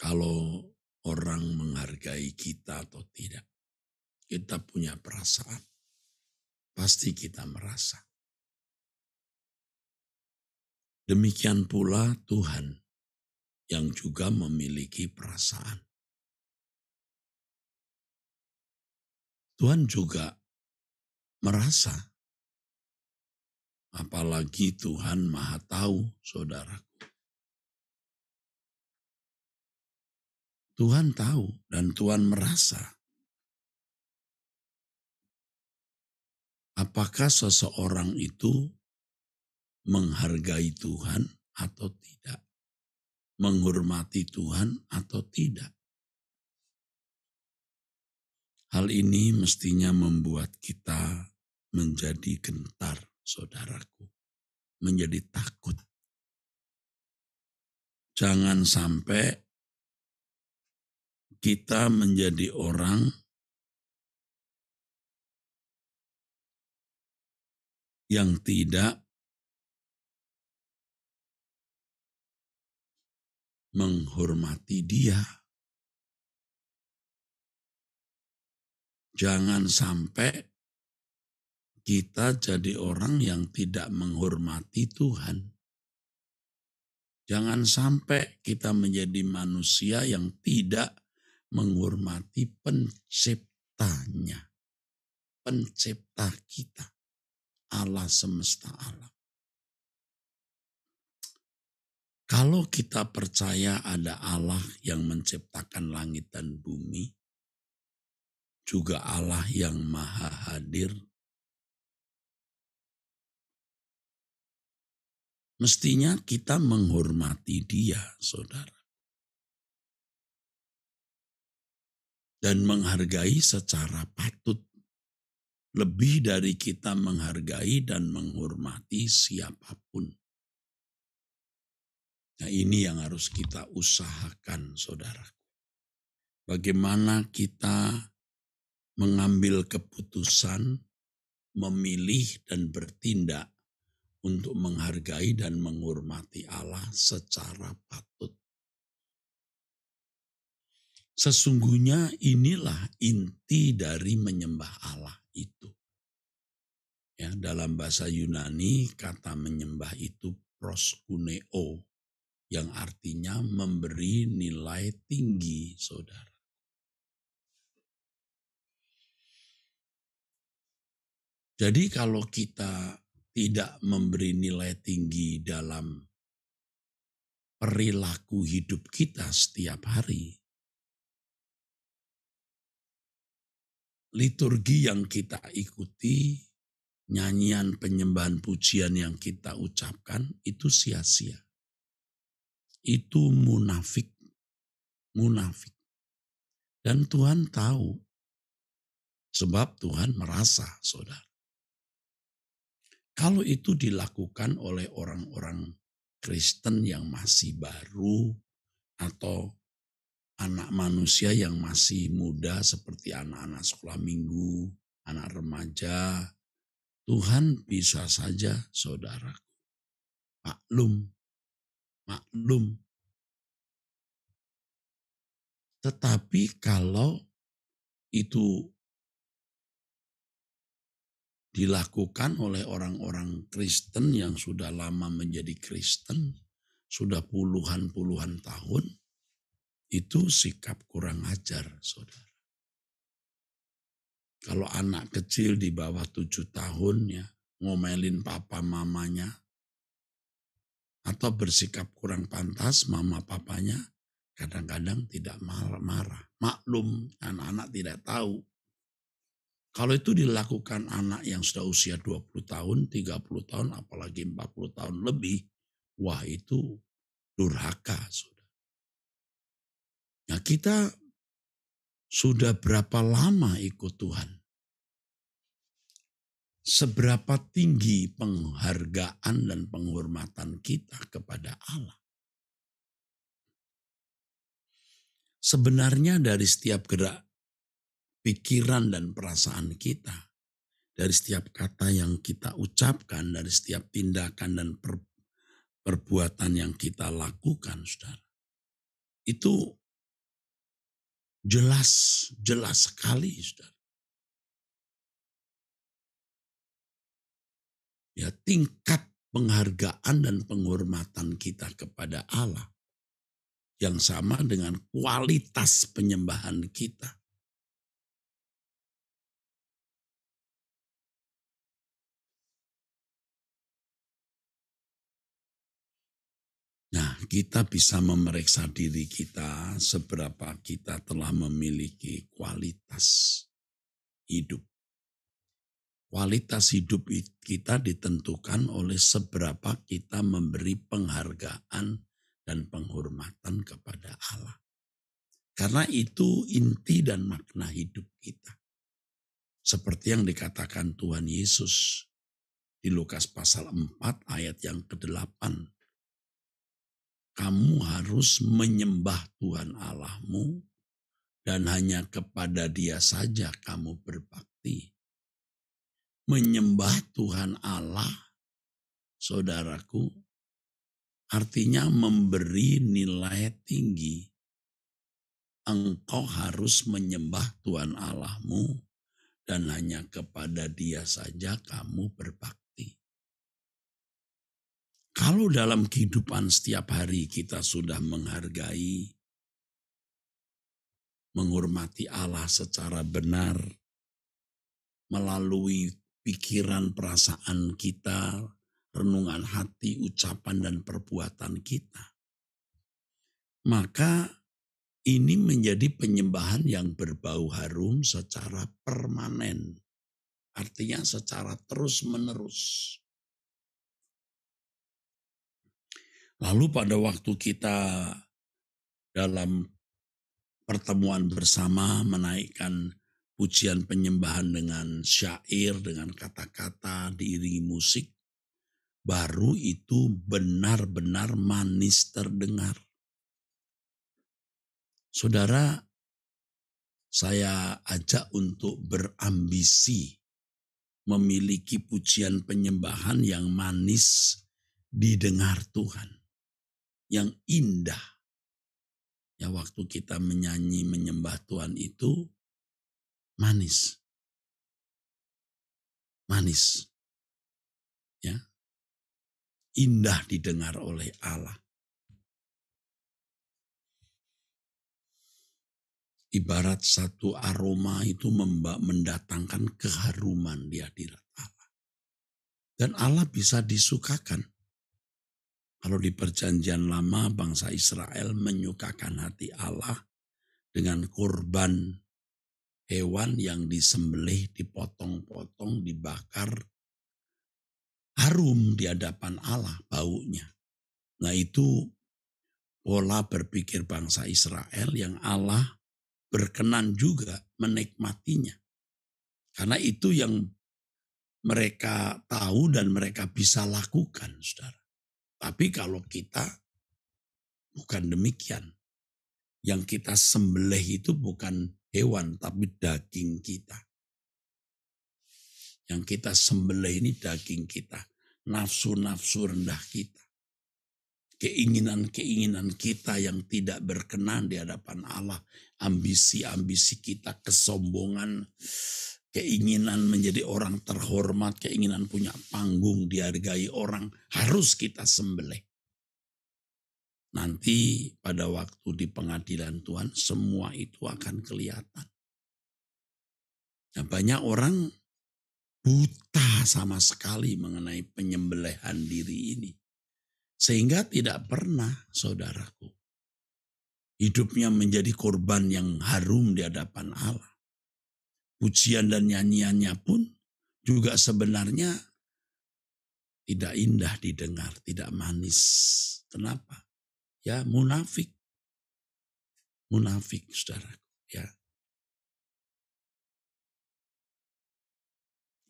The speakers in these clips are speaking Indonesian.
kalau orang menghargai kita atau tidak. Kita punya perasaan. Pasti kita merasa. Demikian pula Tuhan yang juga memiliki perasaan. Tuhan juga merasa. Apalagi Tuhan Maha Tahu, saudaraku. Tuhan tahu dan Tuhan merasa. Apakah seseorang itu menghargai Tuhan atau tidak? Menghormati Tuhan atau tidak? Hal ini mestinya membuat kita menjadi gentar, saudaraku. Menjadi takut. Jangan sampai kita menjadi orang yang tidak menghormati Dia. Jangan sampai kita jadi orang yang tidak menghormati Tuhan. Jangan sampai kita menjadi manusia yang tidak menghormati penciptanya. Pencipta kita, Allah semesta alam. Kalau kita percaya ada Allah yang menciptakan langit dan bumi, juga Allah yang maha hadir, mestinya kita menghormati Dia, saudara. Dan menghargai secara patut. Lebih dari kita menghargai dan menghormati siapapun. Nah, ini yang harus kita usahakan, saudara. Bagaimana kita mengambil keputusan, memilih dan bertindak untuk menghargai dan menghormati Allah secara patut. Sesungguhnya inilah inti dari menyembah Allah itu. Ya, dalam bahasa Yunani kata menyembah itu proskuneo, yang artinya memberi nilai tinggi, saudara. Jadi kalau kita tidak memberi nilai tinggi dalam perilaku hidup kita setiap hari, liturgi yang kita ikuti, nyanyian penyembahan pujian yang kita ucapkan, itu sia-sia. Itu munafik. Munafik. Dan Tuhan tahu. Sebab Tuhan merasa, saudara. Kalau itu dilakukan oleh orang-orang Kristen yang masih baru, atau anak manusia yang masih muda seperti anak-anak sekolah minggu, anak remaja, Tuhan bisa saja, saudaraku, maklum. Tetapi kalau itu dilakukan oleh orang-orang Kristen yang sudah lama menjadi Kristen, sudah puluhan tahun, itu sikap kurang ajar, saudara. Kalau anak kecil di bawah 7 tahun ya, ngomelin papa mamanya, atau bersikap kurang pantas mama papanya, kadang-kadang tidak marah. Maklum, anak-anak tidak tahu. Kalau itu dilakukan anak yang sudah usia 20 tahun, 30 tahun, apalagi 40 tahun lebih, wah itu durhaka, saudara. Nah, kita sudah berapa lama ikut Tuhan? Seberapa tinggi penghargaan dan penghormatan kita kepada Allah? Sebenarnya dari setiap gerak pikiran dan perasaan kita, dari setiap kata yang kita ucapkan, dari setiap tindakan dan perbuatan yang kita lakukan, saudara, itu jelas sekali, saudara. Ya, tingkat penghargaan dan penghormatan kita kepada Allah yang sama dengan kualitas penyembahan kita. Nah, kita bisa memeriksa diri kita seberapa kita telah memiliki kualitas hidup. Kualitas hidup kita ditentukan oleh seberapa kita memberi penghargaan dan penghormatan kepada Allah. Karena itu inti dan makna hidup kita. Seperti yang dikatakan Tuhan Yesus di Lukas pasal 4 ayat yang ke-8. Kamu harus menyembah Tuhan Allahmu dan hanya kepada Dia saja kamu berbakti. Menyembah Tuhan Allah, saudaraku, artinya memberi nilai tinggi. Engkau harus menyembah Tuhan Allahmu dan hanya kepada Dia saja kamu berbakti. Kalau dalam kehidupan setiap hari kita sudah menghargai, menghormati Allah secara benar, melalui pikiran, perasaan kita, renungan hati, ucapan, dan perbuatan kita, maka ini menjadi penyembahan yang berbau harum secara permanen. Artinya secara terus-menerus. Lalu pada waktu kita dalam pertemuan bersama menaikkan pujian penyembahan dengan syair, dengan kata-kata, diiringi musik, baru itu benar-benar manis terdengar. Saudara, saya ajak untuk berambisi memiliki pujian penyembahan yang manis didengar Tuhan, yang indah. Ya, waktu kita menyanyi menyembah Tuhan itu manis. Manis. Ya. Indah didengar oleh Allah. Ibarat satu aroma itu mendatangkan keharuman di hadirat Allah. Dan Allah bisa disukakan. Kalau di perjanjian lama bangsa Israel menyukakan hati Allah dengan kurban hewan yang disembelih, dipotong-potong, dibakar, harum di hadapan Allah baunya. Nah, itu pola berpikir bangsa Israel yang Allah berkenan juga menikmatinya. Karena itu yang mereka tahu dan mereka bisa lakukan, saudara. Tapi kalau kita bukan demikian. Yang kita sembelih itu bukan hewan, tapi daging kita. Yang kita sembelih ini daging kita. Nafsu-nafsu rendah kita. Keinginan-keinginan kita yang tidak berkenan di hadapan Allah. Ambisi-ambisi kita, kesombongan, keinginan menjadi orang terhormat, keinginan punya panggung, dihargai orang, harus kita sembelih. Nanti pada waktu di pengadilan Tuhan, semua itu akan kelihatan. Nah, banyak orang buta sama sekali mengenai penyembelihan diri ini. Sehingga tidak pernah, saudaraku, hidupnya menjadi korban yang harum di hadapan Allah. Pujian dan nyanyiannya pun juga sebenarnya tidak indah didengar, tidak manis. Kenapa? Ya, munafik. Munafik, saudaraku. Ya.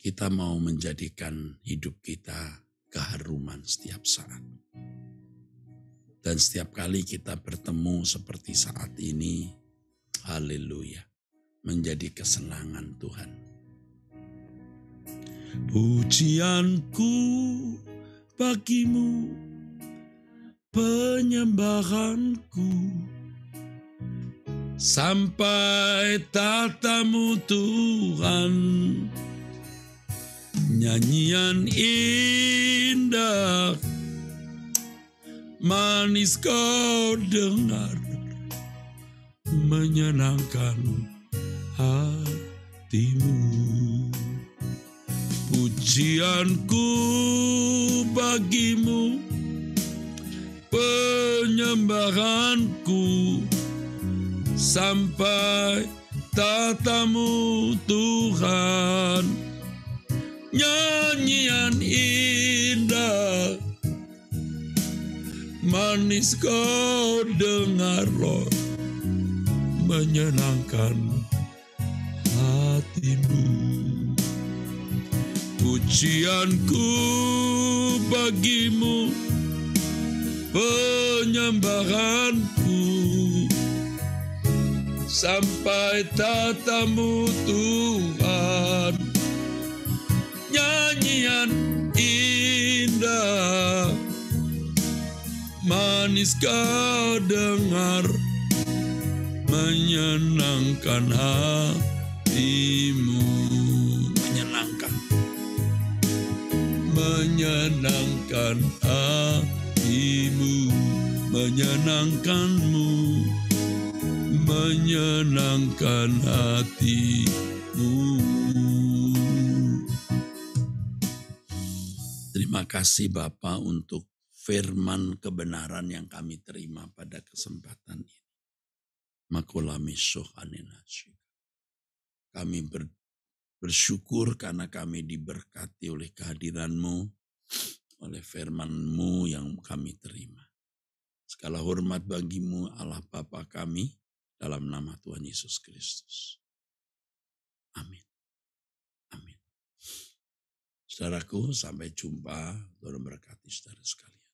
Kita mau menjadikan hidup kita keharuman setiap saat. Dan setiap kali kita bertemu seperti saat ini, haleluya, menjadi kesenangan Tuhan. Pujianku bagimu, penyembahanku sampai tatamu Tuhan. Nyanyian indah manis kau dengar, menyenangkan hatimu. Pujianku bagimu, penyembahanku sampai tatamu Tuhan. Nyanyian indah manis kau dengar, Lord, menyenangkan hatimu. Pujianku bagimu, penyembahanku sampai tatamu Tuhan. Nyanyian indah manis kau dengar, menyenangkan hatimu. Menyenangkan hatimu, menyenangkanmu, menyenangkan hatimu. Terima kasih Bapa untuk firman kebenaran yang kami terima pada kesempatan ini. Makulami sohanenasyi. Kami bersyukur karena kami diberkati oleh kehadiran-Mu, oleh firman-Mu yang kami terima. Segala hormat bagi-Mu Allah Bapa kami, dalam nama Tuhan Yesus Kristus. Amin. Amin. Saudaraku, sampai jumpa. Tuhan memberkati saudara sekalian.